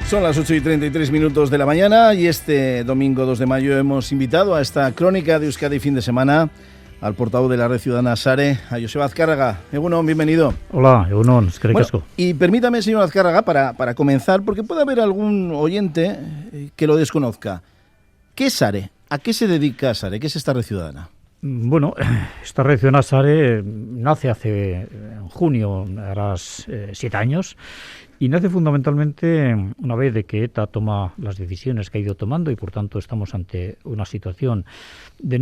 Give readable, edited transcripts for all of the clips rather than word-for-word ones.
Son las 8:33 de la mañana y este domingo 2 de mayo hemos invitado a esta crónica de Euskadi fin de semana al portavoz de la Red Ciudadana SARE, a Joseba Azcárraga. Egunon, bienvenido. Hola, Egunon, eskerrik asko. Y permítame, señor Azcárraga, para comenzar, porque puede haber algún oyente que lo desconozca. ¿Qué es SARE? ¿A qué se dedica SARE? ¿Qué es esta Red Ciudadana? Bueno, esta Red Ciudadana SARE nace en junio, hará 7 años, y nace fundamentalmente una vez de que ETA toma las decisiones que ha ido tomando y por tanto estamos ante una situación de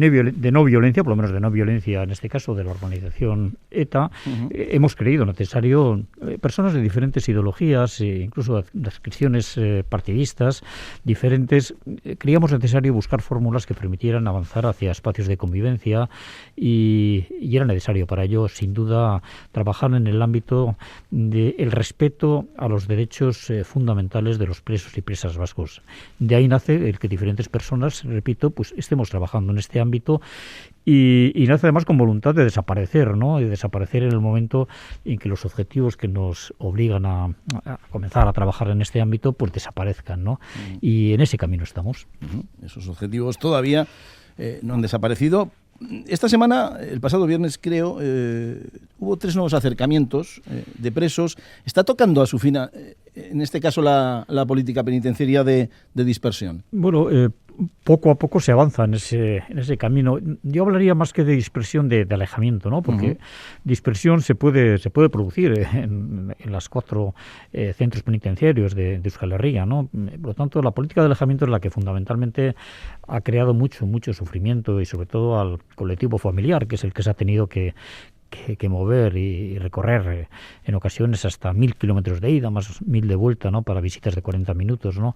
no violencia, por lo menos de no violencia en este caso de la organización ETA. Hemos creído necesario personas de diferentes ideologías, incluso de adscripciones partidistas diferentes, creíamos necesario buscar fórmulas que permitieran avanzar hacia espacios de convivencia y era necesario para ello, sin duda, trabajar en el ámbito del respeto a los derechos fundamentales de los presos y presas vascos. De ahí nace el que diferentes personas, repito, pues estemos trabajando en este ámbito y nace además con voluntad de desaparecer, ¿no? De desaparecer en el momento en que los objetivos que nos obligan a comenzar a trabajar en este ámbito pues desaparezcan, ¿no? Y en ese camino estamos. Esos objetivos todavía no han desaparecido. Esta semana, el pasado viernes creo, hubo 3 nuevos acercamientos de presos. Está tocando a su fin, en este caso, la política penitenciaria de dispersión. Bueno, poco a poco se avanza en ese camino. Yo hablaría más que de dispersión de alejamiento, ¿no? Porque dispersión se puede producir en las 4 centros penitenciarios de Euskal Herria, ¿no? Por lo tanto, la política de alejamiento es la que fundamentalmente ha creado mucho sufrimiento y sobre todo al colectivo familiar, que es el que se ha tenido que mover y recorrer en ocasiones hasta 1.000 kilómetros de ida, más 1.000 de vuelta, ¿no? Para visitas de 40 minutos, ¿no?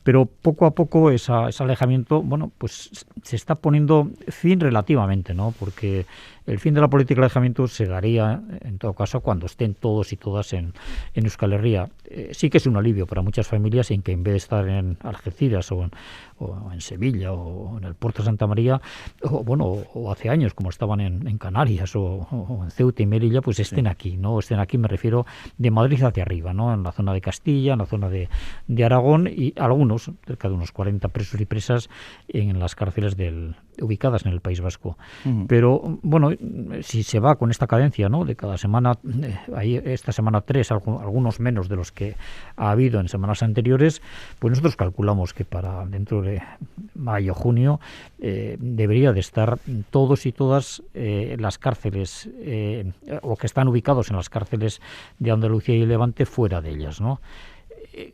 Pero poco a poco ese alejamiento, bueno, pues se está poniendo fin relativamente, ¿no? Porque el fin de la política de alejamiento se daría, en todo caso, cuando estén todos y todas en Euskal Herria. Sí que es un alivio para muchas familias en que en vez de estar en Algeciras o en Sevilla o en el puerto de Santa María, o hace años como estaban en Canarias o en Ceuta y Melilla, pues estén aquí, ¿no? Estén aquí, me refiero de Madrid hacia arriba, ¿no? En la zona de Castilla, en la zona de Aragón y algunos, cerca de unos 40 presos y presas en las cárceles ubicadas en el País Vasco. Pero, bueno, si se va con esta cadencia, ¿no? De cada semana, esta semana 3, algunos menos de los que ha habido en semanas anteriores, pues nosotros calculamos que para dentro de mayo, junio, debería de estar todos y todas las cárceles, o que están ubicados en las cárceles de Andalucía y Levante, fuera de ellas, ¿no?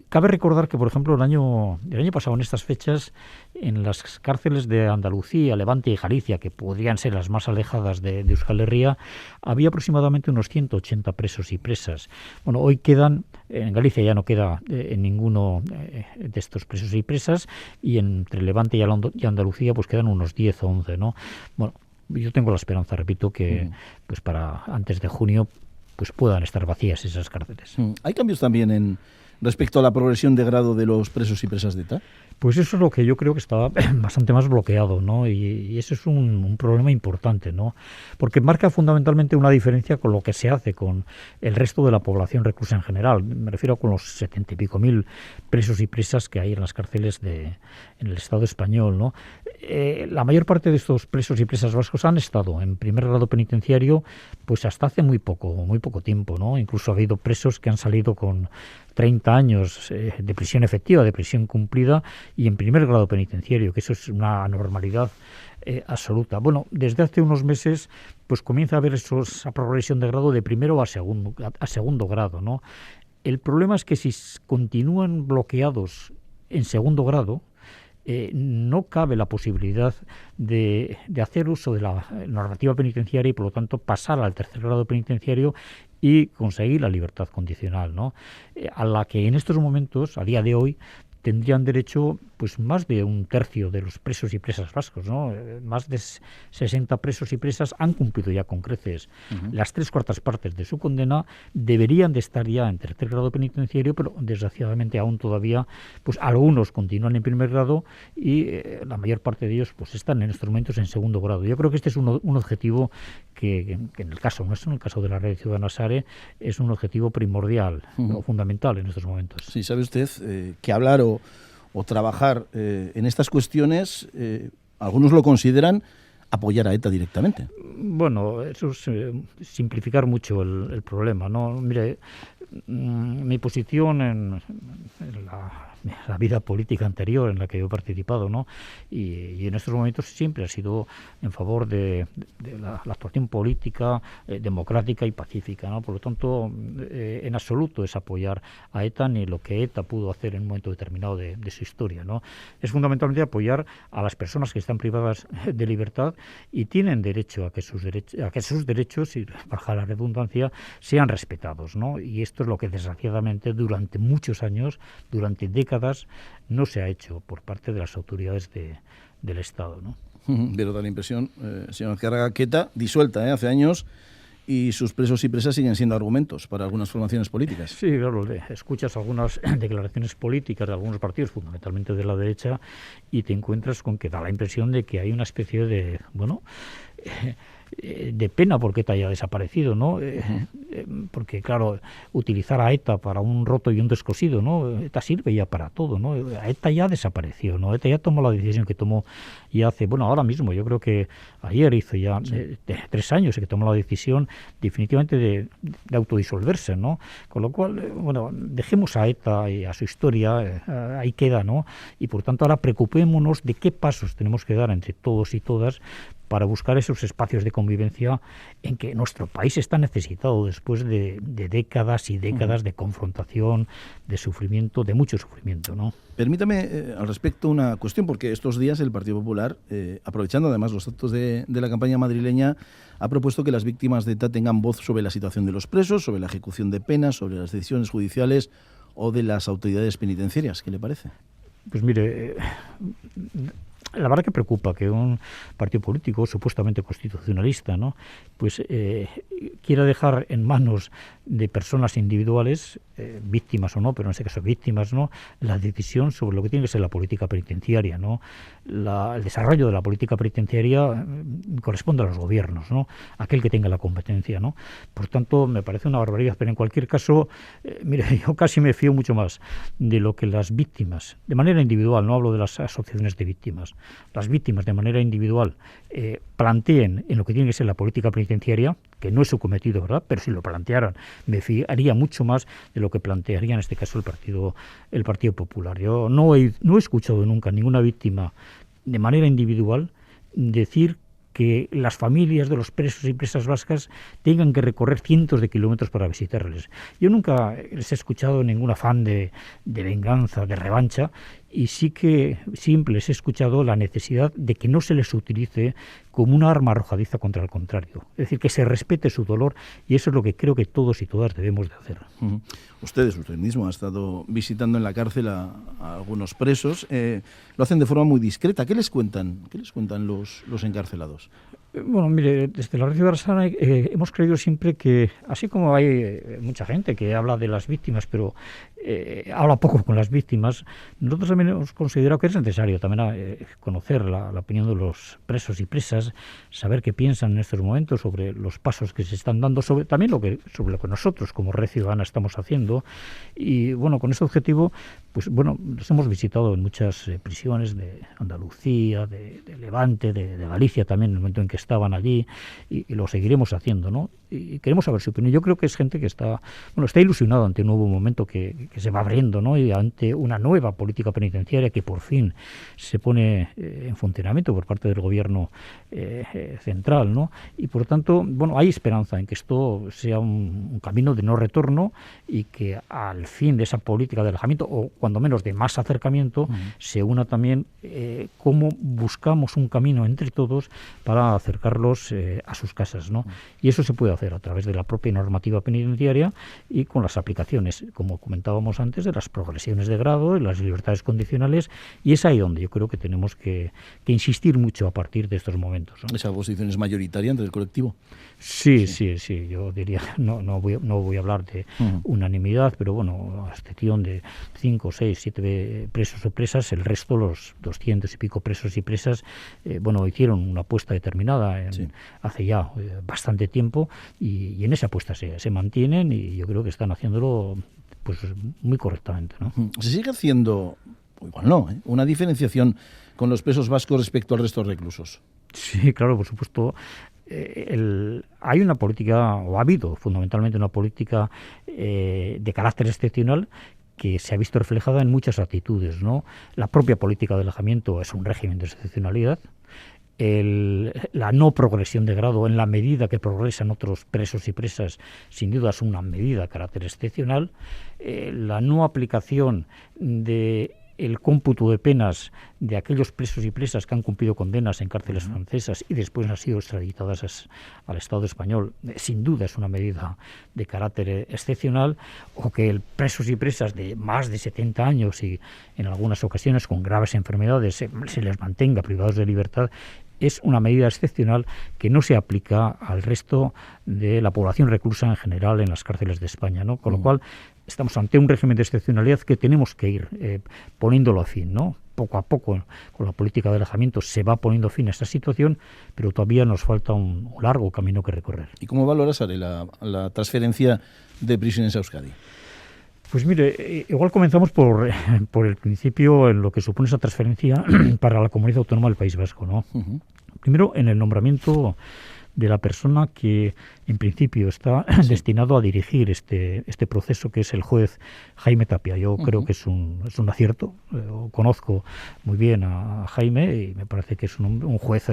Cabe recordar que, por ejemplo, el año pasado, en estas fechas, en las cárceles de Andalucía, Levante y Galicia, que podrían ser las más alejadas de Euskal Herria, había aproximadamente unos 180 presos y presas. Bueno, hoy quedan, en Galicia ya no queda en ninguno de estos presos y presas, y entre Levante y Andalucía pues quedan unos 10 o 11, ¿no? Bueno, yo tengo la esperanza, repito, que pues para antes de junio pues puedan estar vacías esas cárceles. ¿Hay cambios también respecto a la progresión de grado de los presos y presas de ETA? Pues eso es lo que yo creo que está bastante más bloqueado, ¿no? Y eso es un problema importante, ¿no? Porque marca fundamentalmente una diferencia con lo que se hace con el resto de la población reclusa en general. Me refiero con los 70 y pico mil presos y presas que hay en las cárceles en el Estado español, ¿no? La mayor parte de estos presos y presas vascos han estado en primer grado penitenciario pues hasta hace muy poco tiempo, ¿no? Incluso ha habido presos que han salido con 30 años de prisión efectiva, de prisión cumplida, y en primer grado penitenciario, que eso es una anormalidad absoluta. Bueno, desde hace unos meses pues comienza a haber esa progresión de grado de primero a segundo grado, ¿no? El problema es que si continúan bloqueados en segundo grado, no cabe la posibilidad de hacer uso de la normativa penitenciaria y, por lo tanto, pasar al tercer grado penitenciario y conseguir la libertad condicional, ¿no? A la que en estos momentos, a día de hoy, tendrían derecho pues más de un tercio de los presos y presas vascos, ¿no? Más de 60 presos y presas han cumplido ya con creces las 3/4 partes de su condena, deberían de estar ya en tercer grado penitenciario, pero desgraciadamente aún todavía pues algunos continúan en primer grado y la mayor parte de ellos pues están en estos momentos en segundo grado. Yo creo que este es un objetivo que en el caso nuestro, en el caso de la Red Ciudadana SARE, es un objetivo primordial o fundamental en estos momentos. Sí, sabe usted que hablar o trabajar en estas cuestiones, algunos lo consideran apoyar a ETA directamente. Bueno, eso es simplificar mucho el problema, ¿no? Mire, mi posición en la vida política anterior en la que yo he participado, ¿no? Y en estos momentos siempre ha sido en favor de la actuación política democrática y pacífica, ¿no? Por lo tanto, en absoluto es apoyar a ETA ni lo que ETA pudo hacer en un momento determinado de su historia, ¿no? Es fundamentalmente apoyar a las personas que están privadas de libertad y tienen derecho a que sus derechos, y baja la redundancia, sean respetados, ¿no? Y esto es lo que desgraciadamente durante muchos años, durante décadas, no se ha hecho por parte de las autoridades del Estado, ¿no? Pero da la impresión, señor Azcárraga, que ETA, disuelta hace años, y sus presos y presas siguen siendo argumentos para algunas formaciones políticas. Sí, claro, escuchas algunas declaraciones políticas de algunos partidos, fundamentalmente de la derecha, y te encuentras con que da la impresión de que hay una especie de, de pena porque ETA haya desaparecido, ¿no? Porque, claro, utilizar a ETA para un roto y un descosido, ¿no? ETA sirve ya para todo, ¿no? ETA ya desapareció, ¿no? ETA ya tomó la decisión que tomó ya hace, ahora mismo, yo creo que ayer hizo ya 3 años que tomó la decisión definitivamente de autodisolverse, ¿no? Con lo cual, dejemos a ETA y a su historia, ahí queda, ¿no? Y por tanto ahora preocupémonos de qué pasos tenemos que dar entre todos y todas para buscar esos espacios de convivencia en que nuestro país está necesitado después de décadas y décadas de confrontación, de sufrimiento, de mucho sufrimiento, ¿no? Permítame al respecto una cuestión, porque estos días el Partido Popular, aprovechando además los actos de la campaña madrileña, ha propuesto que las víctimas de ETA tengan voz sobre la situación de los presos, sobre la ejecución de penas, sobre las decisiones judiciales o de las autoridades penitenciarias. ¿Qué le parece? Pues mire, la verdad que preocupa que un partido político supuestamente constitucionalista, ¿no?, pues quiera dejar en manos de personas individuales, víctimas o no, pero en este caso víctimas, ¿no?, la decisión sobre lo que tiene que ser la política penitenciaria, ¿no? El desarrollo de la política penitenciaria corresponde a los gobiernos, ¿no?, aquel que tenga la competencia, ¿no? Por tanto, me parece una barbaridad, pero en cualquier caso, mire, yo casi me fío mucho más de lo que las víctimas, de manera individual, no hablo de las asociaciones de víctimas, las víctimas de manera individual planteen en lo que tiene que ser la política penitenciaria, que no es su cometido, ¿verdad?, pero si lo plantearan, me fiaría mucho más de lo que plantearía en este caso el Partido Popular. Yo no he escuchado nunca a ninguna víctima de manera individual decir que las familias de los presos y presas vascas tengan que recorrer cientos de kilómetros para visitarles. Yo nunca les he escuchado ningún afán de venganza, de revancha, y sí que siempre les he escuchado la necesidad de que no se les utilice como una arma arrojadiza contra el contrario. Es decir, que se respete su dolor, y eso es lo que creo que todos y todas debemos de hacer. Usted mismo ha estado visitando en la cárcel a algunos presos. Lo hacen de forma muy discreta. ¿Qué les cuentan los encarcelados? Bueno, mire, desde la Red Ciudadana SARE hemos creído siempre que, así como hay mucha gente que habla de las víctimas, pero habla poco con las víctimas, nosotros también hemos considerado que es necesario también conocer la opinión de los presos y presas, saber qué piensan en estos momentos sobre los pasos que se están dando, sobre lo que nosotros como Red Ciudadana estamos haciendo. Y bueno, con ese objetivo, pues los hemos visitado en muchas prisiones de Andalucía, de Levante, de Galicia también, en el momento en que estaban allí, y lo seguiremos haciendo, ¿no? Y queremos saber su opinión. Yo creo que es gente que está ilusionado ante un nuevo momento que se va abriendo, ¿no?, y ante una nueva política penitenciaria que por fin se pone en funcionamiento por parte del gobierno central, ¿no? Y por tanto, hay esperanza en que esto sea un camino de no retorno, y que al fin de esa política de alejamiento, o cuando menos de más acercamiento, se una también cómo buscamos un camino entre todos para acercarlos a sus casas, ¿no? Y eso se puede hacer a través de la propia normativa penitenciaria y con las aplicaciones, como comentábamos antes, de las progresiones de grado y las libertades condicionales, y es ahí donde yo creo que tenemos que insistir mucho a partir de estos momentos, ¿no? ¿Esa posición es mayoritaria entre el colectivo? Sí, yo diría, no voy a hablar de unanimidad, pero a excepción de 5 o 6, 7 presos o presas, el resto, los 200 y pico presos y presas, hicieron una apuesta determinada hace ya bastante tiempo y en esa apuesta se mantienen y yo creo que están haciéndolo pues muy correctamente, ¿no? ¿Se sigue haciendo, igual no, una diferenciación con los presos vascos respecto al resto de reclusos? Sí, claro, por supuesto. Hay una política, o ha habido fundamentalmente una política de carácter excepcional que se ha visto reflejada en muchas actitudes, ¿no? La propia política de alejamiento es un régimen de excepcionalidad. La no progresión de grado en la medida que progresan otros presos y presas, sin duda es una medida de carácter excepcional. La no aplicación de el cómputo de penas de aquellos presos y presas que han cumplido condenas en cárceles francesas y después han sido extraditadas al Estado español, sin duda es una medida de carácter excepcional, o que presos y presas de más de 70 años y en algunas ocasiones con graves enfermedades se les mantenga privados de libertad, es una medida excepcional que no se aplica al resto de la población reclusa en general en las cárceles de España, ¿no? Con lo cual estamos ante un régimen de excepcionalidad que tenemos que ir poniéndolo a fin, ¿no? Poco a poco, con la política de alejamiento se va poniendo fin a esta situación, pero todavía nos falta un largo camino que recorrer. ¿Y cómo valoras, Are, la transferencia de prisiones a Euskadi? Pues mire, igual comenzamos por el principio en lo que supone esa transferencia para la comunidad autónoma del País Vasco, ¿no? Primero, en el nombramiento de la persona que en principio está destinado a dirigir este proceso, que es el juez Jaime Tapia. Yo creo que es un acierto. Conozco muy bien a Jaime y me parece que es un juez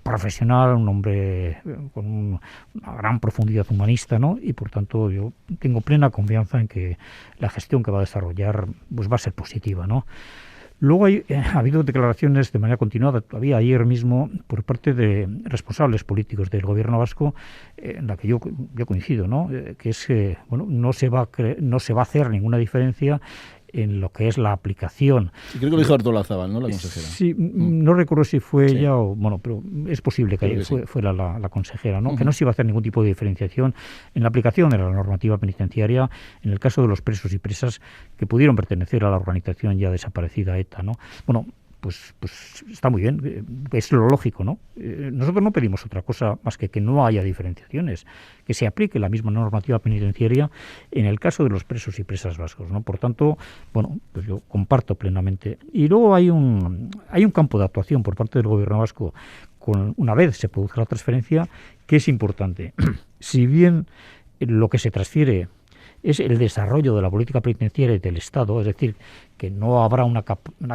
profesional, un hombre con una gran profundidad humanista, ¿no? Y por tanto yo tengo plena confianza en que la gestión que va a desarrollar pues va a ser positiva, ¿no? Luego ha habido declaraciones de manera continuada, todavía ayer mismo, por parte de responsables políticos del gobierno vasco, en la que yo coincido, ¿no? Que es que no se va a hacer ninguna diferencia en lo que es la aplicación. Sí, creo que lo dijo Artolazabal, ¿no? La consejera. Sí, no recuerdo si fue ella o... pero es posible que fuera la consejera, ¿no? Que no se iba a hacer ningún tipo de diferenciación en la aplicación de la normativa penitenciaria en el caso de los presos y presas que pudieron pertenecer a la organización ya desaparecida ETA, ¿no? Pues está muy bien, es lo lógico, ¿no? Nosotros no pedimos otra cosa más que no haya diferenciaciones, que se aplique la misma normativa penitenciaria en el caso de los presos y presas vascos, ¿no? Por tanto, pues yo comparto plenamente. Y luego hay un campo de actuación por parte del gobierno vasco, una vez se produzca la transferencia, que es importante. Si bien lo que se transfiere es el desarrollo de la política penitenciaria del Estado, es decir, que no habrá una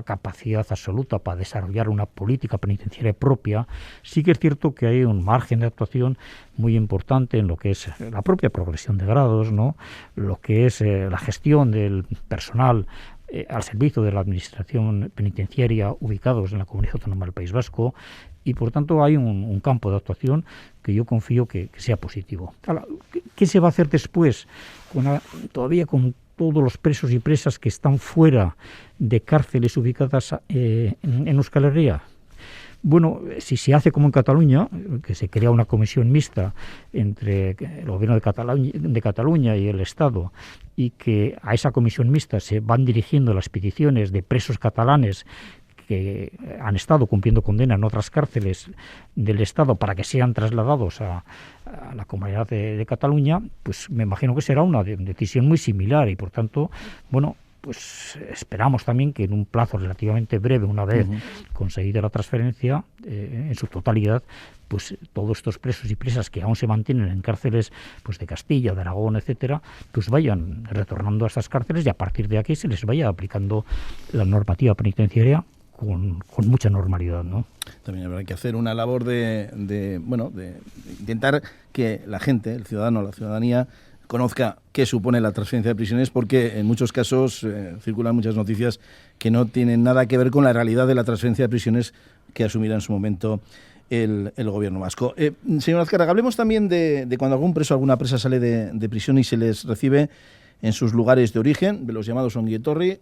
capacidad absoluta para desarrollar una política penitenciaria propia, sí que es cierto que hay un margen de actuación muy importante en lo que es la propia progresión de grados, ¿no? Lo que es la gestión del personal al servicio de la administración penitenciaria ubicados en la Comunidad Autónoma del País Vasco, y por tanto hay un campo de actuación que yo confío que sea positivo. Ahora, ¿qué se va a hacer después todavía con todos los presos y presas que están fuera de cárceles ubicadas en Euskal Herria? Bueno, si se hace como en Cataluña, que se crea una comisión mixta entre el gobierno de Cataluña y el Estado, y que a esa comisión mixta se van dirigiendo las peticiones de presos catalanes que han estado cumpliendo condena en otras cárceles del Estado para que sean trasladados a la Comunidad de Cataluña, pues me imagino que será una decisión muy similar y por tanto, pues esperamos también que en un plazo relativamente breve, una vez conseguida la transferencia en su totalidad, pues todos estos presos y presas que aún se mantienen en cárceles pues de Castilla, de Aragón, etcétera, pues vayan retornando a estas cárceles y a partir de aquí se les vaya aplicando la normativa penitenciaria con mucha normalidad, ¿no? También habrá que hacer una labor de intentar que la gente, el ciudadano, la ciudadanía, conozca qué supone la transferencia de prisiones, porque en muchos casos circulan muchas noticias que no tienen nada que ver con la realidad de la transferencia de prisiones que asumirá en su momento el gobierno vasco. Señor Azcárraga, hablemos también de cuando algún preso o alguna presa sale de prisión y se les recibe en sus lugares de origen, de los llamados ongietorri.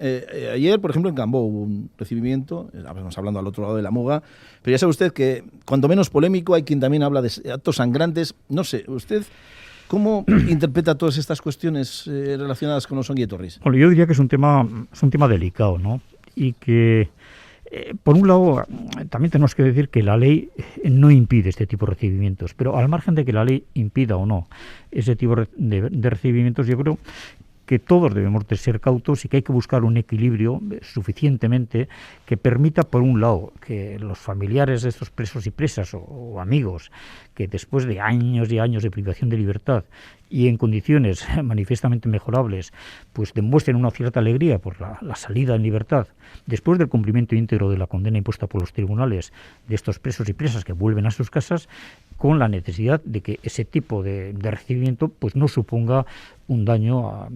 Ayer, por ejemplo, en Cambó hubo un recibimiento, estamos hablando al otro lado de la muga, pero ya sabe usted que cuanto menos polémico hay quien también habla de actos sangrantes. No sé, usted ¿Cómo interpreta todas estas cuestiones relacionadas con los ongietorris? Bueno, yo diría que es un tema delicado, ¿no? Y que, por un lado, también tenemos que decir que la ley no impide este tipo de recibimientos, pero al margen de que la ley impida o no ese tipo de recibimientos, yo creo que todos debemos de ser cautos y que hay que buscar un equilibrio suficientemente que permita, por un lado, que los familiares de estos presos y presas o amigos que después de años y años de privación de libertad y en condiciones manifiestamente mejorables, pues demuestren una cierta alegría por la salida en libertad, después del cumplimiento íntegro de la condena impuesta por los tribunales de estos presos y presas que vuelven a sus casas, con la necesidad de que ese tipo de recibimiento pues no suponga un daño a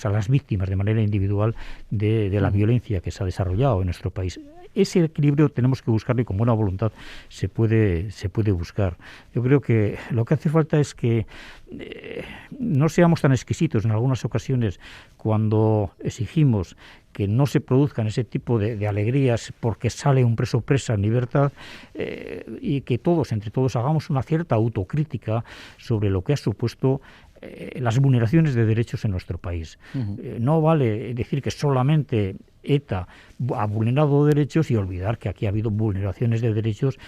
las víctimas de manera individual de la violencia que se ha desarrollado en nuestro país. Ese equilibrio tenemos que buscarlo y con buena voluntad se puede buscar. Yo creo que lo que hace falta es que no seamos tan exquisitos en algunas ocasiones cuando exigimos que no se produzcan ese tipo de alegrías porque sale un preso o presa en libertad, y que entre todos hagamos una cierta autocrítica sobre lo que ha supuesto las vulneraciones de derechos en nuestro país. No vale decir que solamente ETA ha vulnerado derechos y olvidar que aquí ha habido vulneraciones de derechos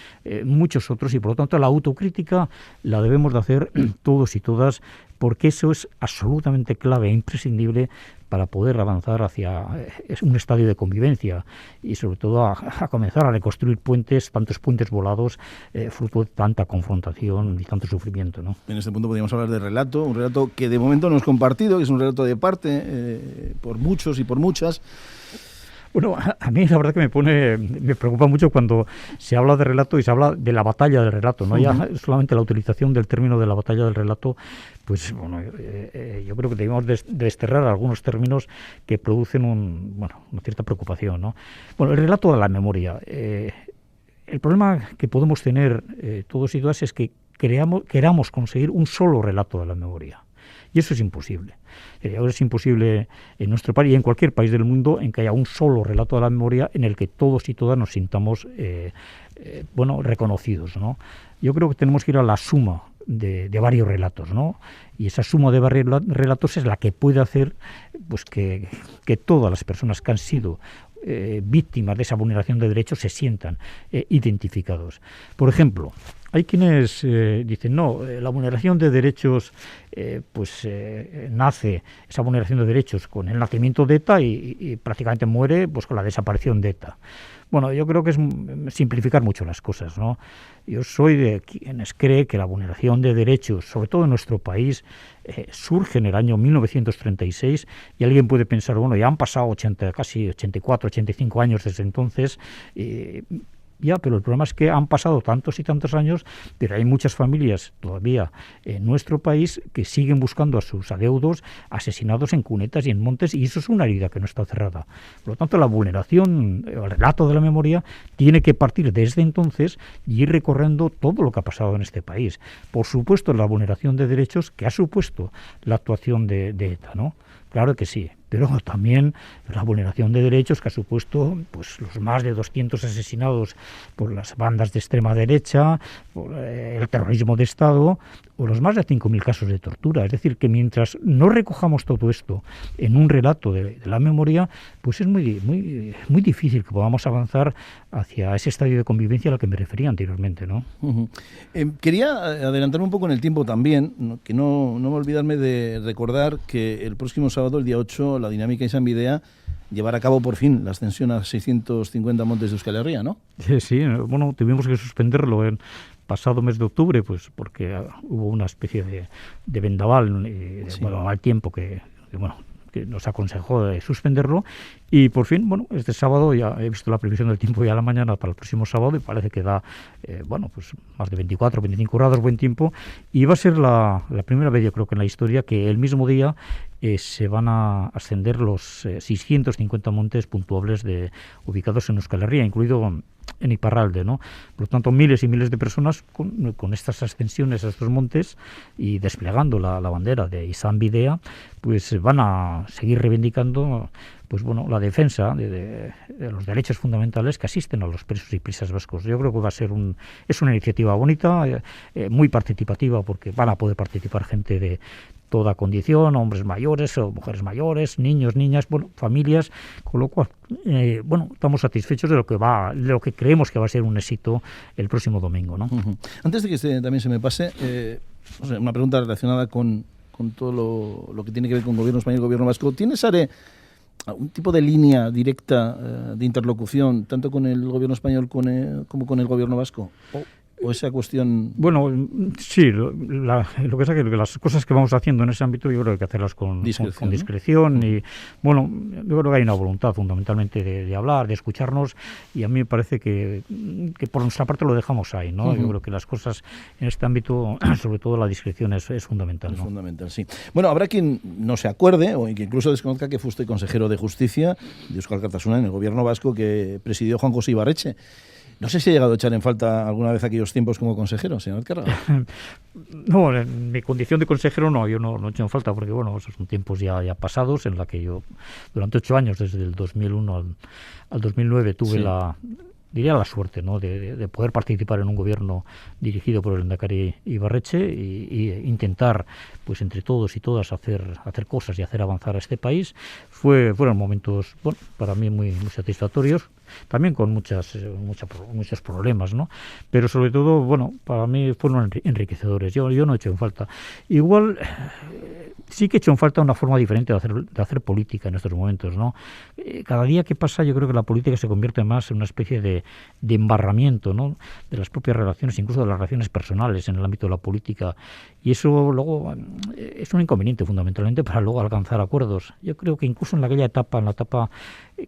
muchos otros, y por lo tanto la autocrítica la debemos de hacer todos y todas, porque eso es absolutamente clave e imprescindible para poder avanzar hacia un estadio de convivencia y sobre todo a comenzar a reconstruir tantos puentes volados, fruto de tanta confrontación y tanto sufrimiento, ¿no? En este punto podríamos hablar de relato, un relato que de momento no es compartido, que es un relato de parte por muchos y por muchas. Bueno, a mí la verdad que me preocupa mucho cuando se habla de relato y se habla de la batalla del relato, ¿no? Ya solamente la utilización del término de la batalla del relato, pues bueno, yo creo que debemos desterrar algunos términos que producen una cierta preocupación, ¿no? Bueno, el relato de la memoria. El problema que podemos tener todos y todas es que queramos conseguir un solo relato de la memoria. Y eso es imposible. Es imposible en nuestro país y en cualquier país del mundo en que haya un solo relato de la memoria en el que todos y todas nos sintamos reconocidos, ¿no? Yo creo que tenemos que ir a la suma de varios relatos, ¿no? Y esa suma de varios relatos es la que puede hacer pues que todas las personas que han sido víctimas de esa vulneración de derechos se sientan identificados. Por ejemplo, hay quienes dicen, no, la vulneración de derechos nace, esa vulneración de derechos con el nacimiento de ETA y prácticamente muere pues con la desaparición de ETA. Bueno, yo creo que es simplificar mucho las cosas, ¿no? Yo soy de quienes cree que la vulneración de derechos, sobre todo en nuestro país, surge en el año 1936 y alguien puede pensar, bueno, ya han pasado casi 84, 85 años desde entonces. Ya, pero el problema es que han pasado tantos y tantos años, pero hay muchas familias todavía en nuestro país que siguen buscando a sus adeudos asesinados en cunetas y en montes, y eso es una herida que no está cerrada. Por lo tanto, la vulneración, el relato de la memoria, tiene que partir desde entonces y ir recorriendo todo lo que ha pasado en este país. Por supuesto, la vulneración de derechos que ha supuesto la actuación de ETA, ¿no? Claro que sí, pero también la vulneración de derechos que ha supuesto pues los más de 200 asesinados por las bandas de extrema derecha, por el terrorismo de Estado, o los más de 5.000 casos de tortura. Es decir, que mientras no recojamos todo esto en un relato de la memoria, pues es muy difícil que podamos avanzar hacia ese estadio de convivencia al que me refería anteriormente, ¿no? Quería adelantarme un poco en el tiempo también, ¿no? Que no me olvidarme de recordar que el próximo sábado, el día 8, la Dinámica Izan Bidea llevar a cabo por fin la ascensión a 650 montes de Euskal Herria, ¿no? Sí, bueno, tuvimos que suspenderlo en pasado mes de octubre, pues porque hubo una especie de vendaval, mal tiempo que nos aconsejó de suspenderlo, y por fin, este sábado ya he visto la previsión del tiempo ya a la mañana para el próximo sábado y parece que da, más de 24, 25 grados, buen tiempo, y va a ser la primera vez, yo creo que en la historia, que el mismo día se van a ascender los 650 montes puntuables ubicados en Euskal Herria, incluido en Iparralde, ¿no? Por lo tanto, miles y miles de personas con estas ascensiones a estos montes y desplegando la bandera de Izan Bidea, pues van a seguir reivindicando la defensa de los derechos fundamentales que asisten a los presos y presas vascos. Yo creo que va a ser es una iniciativa bonita, muy participativa, porque van a poder participar gente de toda condición, hombres mayores o mujeres mayores, niños, niñas, bueno, familias, con lo cual, bueno, estamos satisfechos de lo que creemos que va a ser un éxito el próximo domingo, ¿no? Antes de que también se me pase, no sé, una pregunta relacionada con todo lo que tiene que ver con gobierno español y gobierno vasco. ¿Tienes, Are, algún tipo de línea directa de interlocución, tanto con el gobierno español como con el gobierno vasco? ¿O esa cuestión...? Bueno, sí, lo que pasa es que las cosas que vamos haciendo en ese ámbito yo creo que hay que hacerlas con discreción, ¿no? Y bueno, yo creo que hay una voluntad fundamentalmente de hablar, de escucharnos, y a mí me parece que por nuestra parte lo dejamos ahí, ¿no? Yo creo que las cosas en este ámbito, sobre todo la discreción es fundamental, ¿no? Es fundamental, sí. Bueno, habrá quien no se acuerde o que incluso desconozca que fuiste consejero de Justicia de Euskal Alkartasuna en el gobierno vasco que presidió Juan José Ibarretxe. No sé si ha llegado a echar en falta alguna vez aquellos tiempos como consejero, señor Azcárraga. No, en mi condición de consejero no, yo no he hecho en falta, porque bueno, esos son tiempos ya pasados, en la que yo durante 8 años, desde el 2001 al 2009, tuve la suerte, ¿no?, de poder participar en un gobierno dirigido por el Lehendakari Ibarretxe y intentar, pues entre todos y todas, hacer cosas y hacer avanzar a este país. Fueron momentos, bueno, para mí muy satisfactorios, también con muchos problemas, ¿no? Pero sobre todo, bueno, para mí fueron enriquecedores. Yo no he hecho en falta. Igual sí que he hecho en falta una forma diferente de hacer política en estos momentos, ¿no? Cada día que pasa yo creo que la política se convierte más en una especie de embarramiento, ¿no?, de las propias relaciones, incluso de las relaciones personales en el ámbito de la política, y eso luego es un inconveniente fundamentalmente para luego alcanzar acuerdos. Yo creo que incluso en la etapa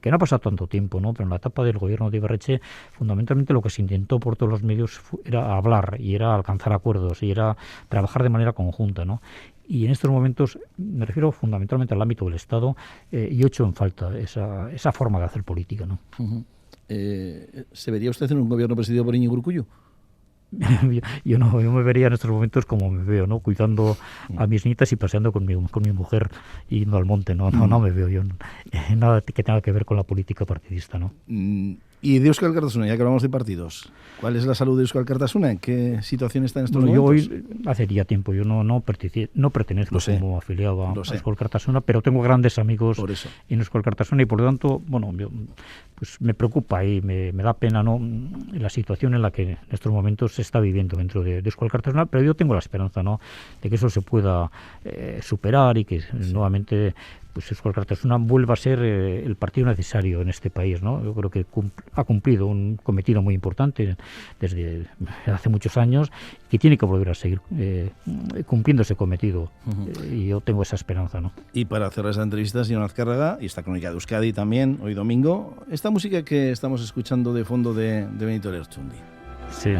que no ha pasado tanto tiempo, ¿no?, pero en la etapa del gobierno de Ibarretxe, fundamentalmente lo que se intentó por todos los medios era hablar y era alcanzar acuerdos y era trabajar de manera conjunta, ¿no? Y en estos momentos, me refiero fundamentalmente al ámbito del Estado, yo echo en falta esa forma de hacer política, ¿no? ¿Se vería usted en un gobierno presidido por Íñigo Urkullu? Yo me vería en estos momentos como me veo, ¿no?, cuidando a mis nietas y paseando con mi mujer y yendo al monte. No me veo yo nada que tenga que ver con la política partidista, ¿no? Y de Euskal Alkartasuna, ya que hablamos de partidos, ¿cuál es la salud de Euskal Alkartasuna? ¿En qué situación está en estos momentos? Yo hace ya tiempo, yo no pertenezco como afiliado a Euskal Alkartasuna, pero tengo grandes amigos en Euskal Alkartasuna y por lo tanto, bueno, pues me preocupa y me da pena, ¿no?, la situación en la que en estos momentos se está viviendo dentro de Euskal Alkartasuna, pero yo tengo la esperanza, ¿no?, de que eso se pueda superar y que nuevamente pues Euskal Alkartasuna vuelva a ser el partido necesario en este país, ¿no? Yo creo que ha cumplido un cometido muy importante desde hace muchos años, que tiene que volver a seguir cumpliendo ese cometido, y yo tengo esa esperanza, ¿no? Y para cerrar esa entrevista, señor Azcárraga, y esta crónica de Euskadi también, hoy domingo, esta música que estamos escuchando de fondo de Benito Lertxundi. Sí.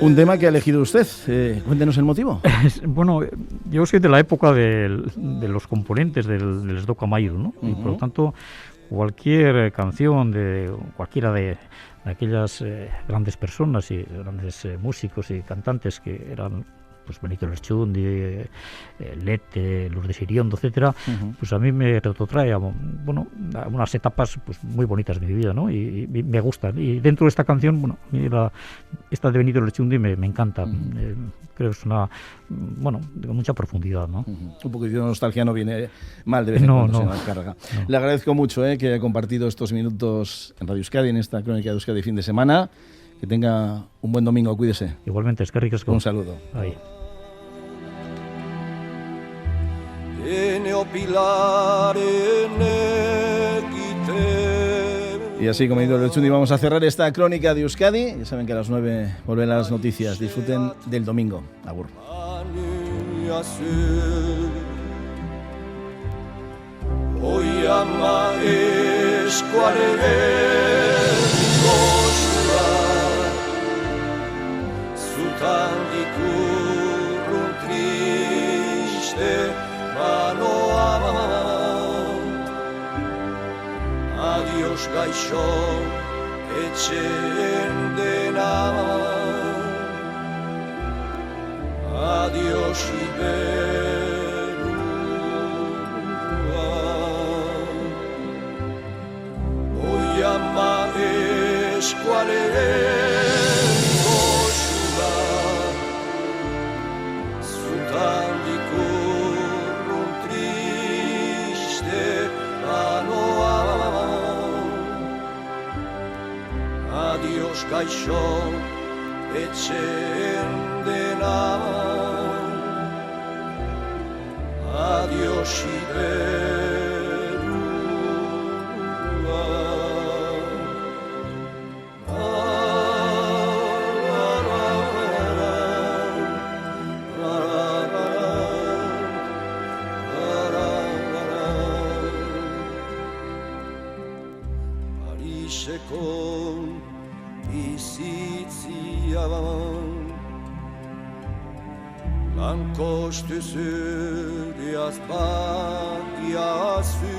Un tema que ha elegido usted. Cuéntenos el motivo. Bueno, yo soy de la época de los componentes del Esdoka Mairu, ¿no? Y por lo tanto, cualquier canción de cualquiera de aquellas grandes personas y grandes músicos y cantantes que eran pues Benito Lertxundi, Lete, los de Siriondo, etcétera, pues a mí me retrotrae a unas etapas pues muy bonitas de mi vida, ¿no? Y me gustan. Y dentro de esta canción, bueno, esta de Benito Lertxundi me encanta. Creo que es de mucha profundidad, ¿no? Un poquito de nostalgia no viene mal de vez en cuando, señor Azcárraga. Le agradezco mucho que haya compartido estos minutos en Radio Euskadi, en esta crónica de Euskadi fin de semana. Que tenga un buen domingo, cuídese. Igualmente, eskerrik asko. Un saludo. Ahí. Y así, como ha ido el Chundi, vamos a cerrar esta crónica de Euskadi. Ya saben que a las 9 vuelven las noticias. Disfruten del domingo. Agur. Ikurrun triste manoa. Adios gaixo etxeen dena. Adiós Iberua. Oiama eskualeren goxua, zutandik urrun triste banoa. Adiós gaixo etxean dena, adiós Iberua. Pariseko bizitzia lankostu zuriaz badiazu,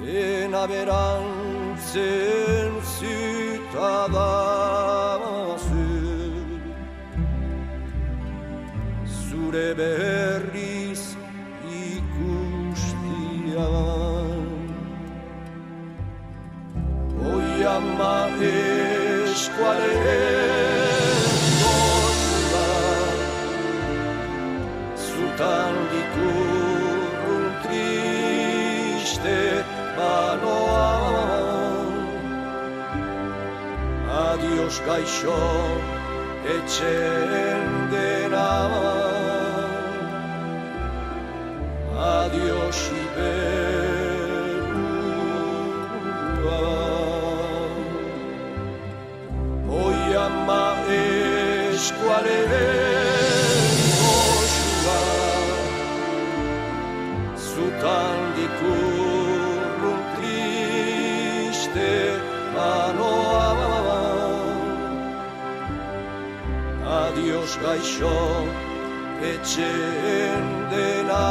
bena berantzen zutadazu, zure berriz ikustia. Oiama eskualeren goxua, zutandik urrun triste banoa. Adiós gaixo etxean dena, adiós Iberua. Oiama eskualeren goxua, zutandik urrun triste banoa. Adiós gaixo etxean dena,